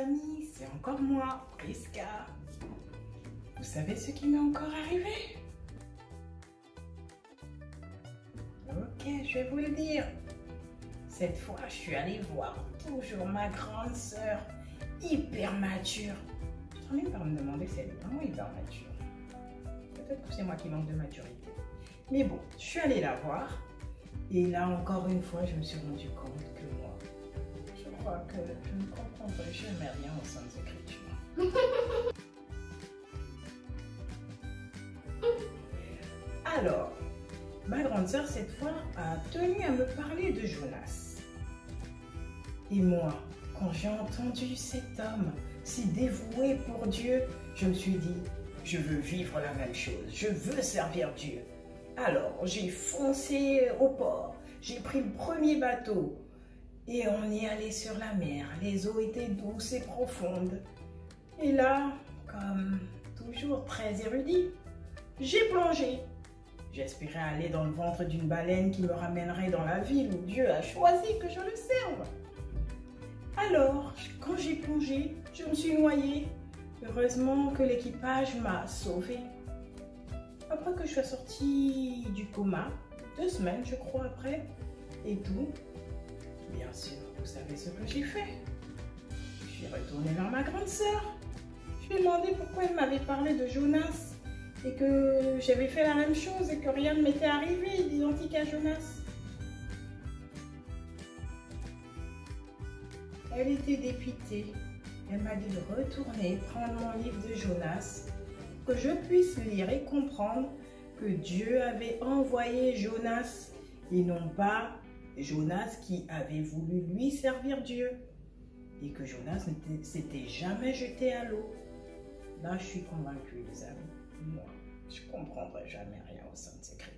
amis, c'est encore moi, Priska. Vous savez ce qui m'est encore arrivé? Ok, je vais vous le dire. Cette fois, je suis allée voir toujours ma grande sœur, hyper mature. Je termine par me demander si elle est vraiment hyper mature. Peut-être que c'est moi qui manque de maturité. Mais bon, je suis allée la voir. Et là, encore une fois, je me suis rendu compte que moi, je crois que je ne comprendrai jamais rien aux Saintes Écritures. Alors, ma grande sœur, cette fois, a tenu à me parler de Jonas. Et moi, quand j'ai entendu cet homme si dévoué pour Dieu, je me suis dit, je veux vivre la même chose, je veux servir Dieu. Alors, j'ai foncé au port, j'ai pris le premier bateau et on est allé sur la mer. Les eaux étaient douces et profondes. Et là, comme toujours très érudit, j'ai plongé. J'espérais aller dans le ventre d'une baleine qui me ramènerait dans la ville où Dieu a choisi que je le serve. Alors, quand j'ai plongé, je me suis noyée. Heureusement que l'équipage m'a sauvée. Après que je sois sortie du coma, 2 semaines je crois après, et tout, bien sûr, vous savez ce que j'ai fait. Je suis retournée vers ma grande sœur. Je lui ai demandé pourquoi elle m'avait parlé de Jonas et que j'avais fait la même chose et que rien ne m'était arrivé d'identique à Jonas. Elle était dépitée. Elle m'a dit de retourner prendre mon livre de Jonas, que je puisse lire et comprendre que Dieu avait envoyé Jonas et non pas Jonas qui avait voulu lui servir Dieu et que Jonas ne s'était jamais jeté à l'eau. Là, je suis convaincue, les amis. Moi, je ne comprendrai jamais rien aux Saintes Écritures.